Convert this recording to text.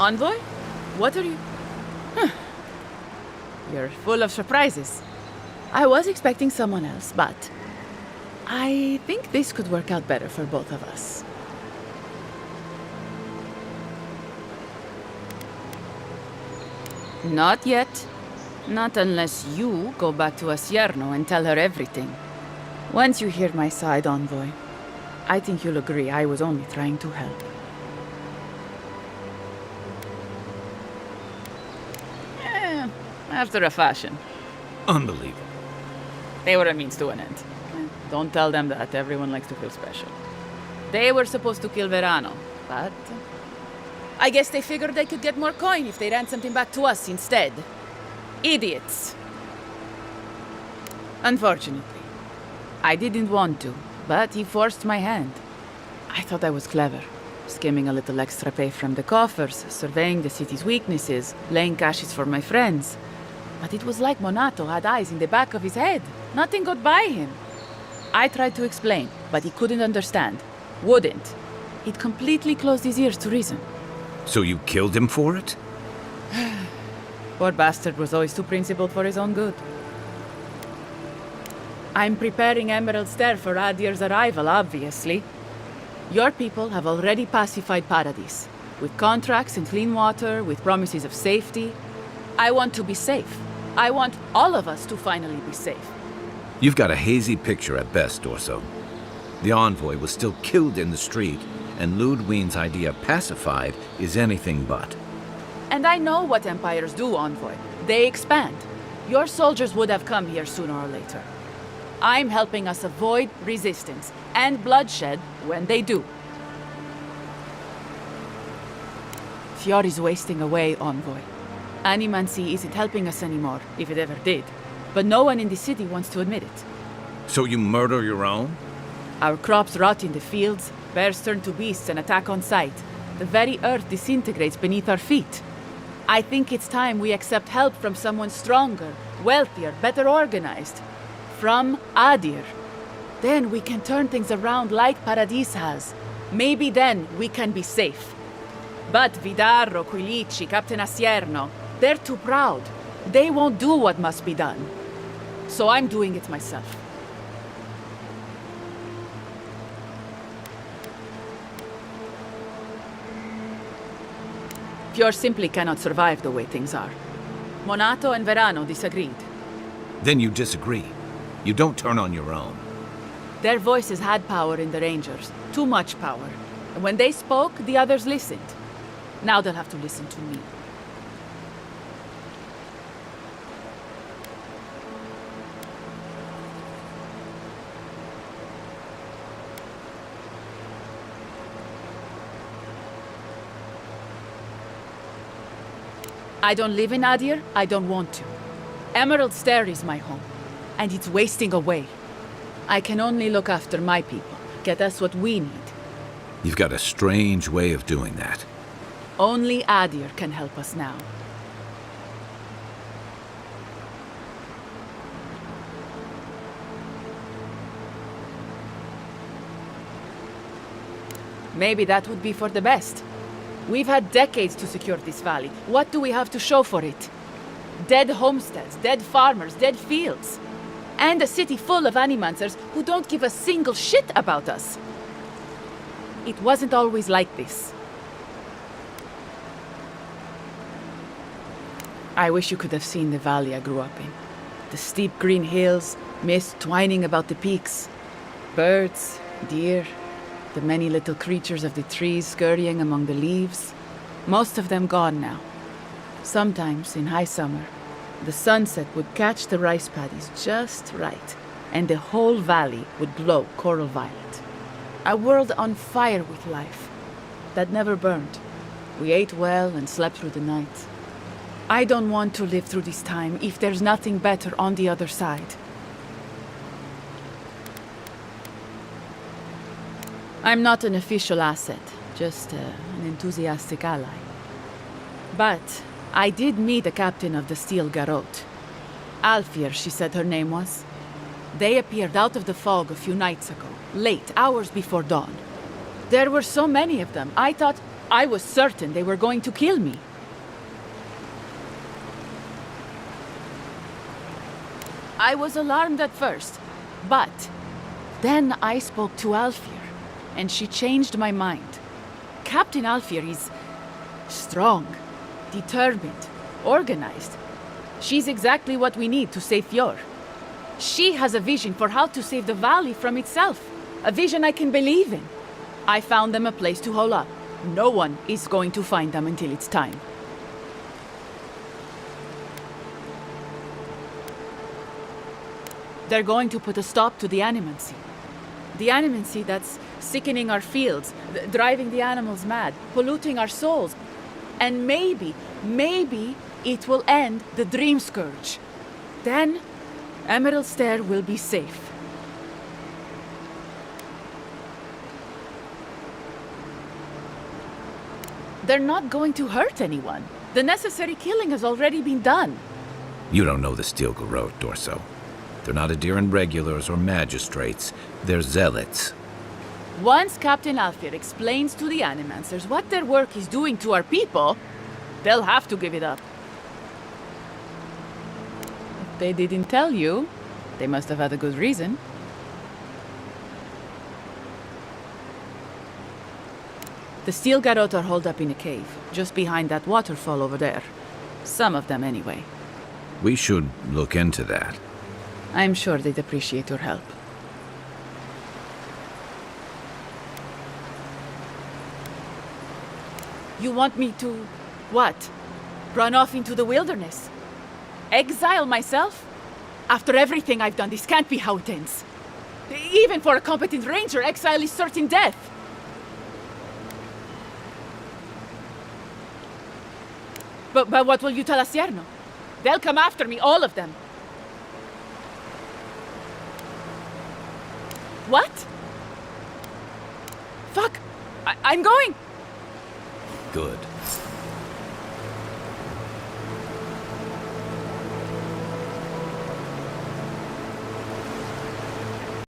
Envoy? What are you... Huh. You're full of surprises. I was expecting someone else, but... I think this could work out better for both of us. Not yet. Not unless you go back to Asierno and tell her everything. Once you hear my side, Envoy, I think you'll agree I was only trying to help. After a fashion. Unbelievable. They were a means to an end. Don't tell them that. Everyone likes to feel special. They were supposed to kill Verano, but... I guess they figured they could get more coin if they ransomed him back to us instead. Idiots. Unfortunately. I didn't want to, but he forced my hand. I thought I was clever. Skimming a little extra pay from the coffers, surveying the city's weaknesses, laying caches for my friends. But it was like Monato had eyes in the back of his head. Nothing got by him. I tried to explain, but he couldn't understand. Wouldn't. He'd completely closed his ears to reason. So you killed him for it? Poor bastard was always too principled for his own good. I'm preparing Emerald Stair for Adir's arrival, obviously. Your people have already pacified Paradis, with contracts and clean water, with promises of safety. I want to be safe. I want all of us to finally be safe. You've got a hazy picture at best, Dorso. The Envoy was still killed in the street, and Ludwine's idea of pacified is anything but. And I know what empires do, Envoy. They expand. Your soldiers would have come here sooner or later. I'm helping us avoid resistance and bloodshed when they do. Fiori's wasting away, Envoy. Animancy isn't helping us anymore, if it ever did. But no one in the city wants to admit it. So you murder your own? Our crops rot in the fields, bears turn to beasts and attack on sight. The very earth disintegrates beneath our feet. I think it's time we accept help from someone stronger, wealthier, better organized. From Adir. Then we can turn things around like Paradis has. Maybe then we can be safe. But Vidarro, Quilici, Captain Asierno, they're too proud. They won't do what must be done. So I'm doing it myself. Fior simply cannot survive the way things are. Monato and Verano disagreed. Then you disagree. You don't turn on your own. Their voices had power in the Rangers. Too much power. And when they spoke, the others listened. Now they'll have to listen to me. I don't live in Adir, I don't want to. Emerald Stair is my home, and it's wasting away. I can only look after my people, get us what we need. You've got a strange way of doing that. Only Adir can help us now. Maybe that would be for the best. We've had decades to secure this valley. What do we have to show for it? Dead homesteads, dead farmers, dead fields. And a city full of animancers who don't give a single shit about us. It wasn't always like this. I wish you could have seen the valley I grew up in. The steep green hills, mist twining about the peaks. Birds, deer, the many little creatures of the trees scurrying among the leaves. Most of them gone now. Sometimes, in high summer, the sunset would catch the rice paddies just right, and the whole valley would glow coral violet. A world on fire with life, that never burned. We ate well and slept through the night. I don't want to live through this time if there's nothing better on the other side. I'm not an official asset, just an enthusiastic ally. But I did meet the captain of the Steel Garrote. Alfir, she said her name was. They appeared out of the fog a few nights ago, late, hours before dawn. There were so many of them, I thought I was certain they were going to kill me. I was alarmed at first, but then I spoke to Alfir, and she changed my mind. Captain Alfir is strong, determined, organized. She's exactly what we need to save Fjord. She has a vision for how to save the valley from itself, a vision I can believe in. I found them a place to hole up. No one is going to find them until it's time. They're going to put a stop to the animancy. The animancy that's sickening our fields, driving the animals mad, polluting our souls. And maybe it will end the Dream Scourge. Then, Emerald Stair will be safe. They're not going to hurt anyone. The necessary killing has already been done. You don't know the Steel Garrote, Dorso. They're not Adherent regulars or magistrates. They're zealots. Once Captain Alfir explains to the Animancers what their work is doing to our people, they'll have to give it up. If they didn't tell you, they must have had a good reason. The Steel Garrote are holed up in a cave, just behind that waterfall over there. Some of them, anyway. We should look into that. I'm sure they'd appreciate your help. You want me to... what? Run off into the wilderness? Exile myself? After everything I've done, this can't be how it ends. Even for a competent ranger, exile is certain death. But what will you tell Asierno? They'll come after me, all of them. What? Fuck! I'm going! Good.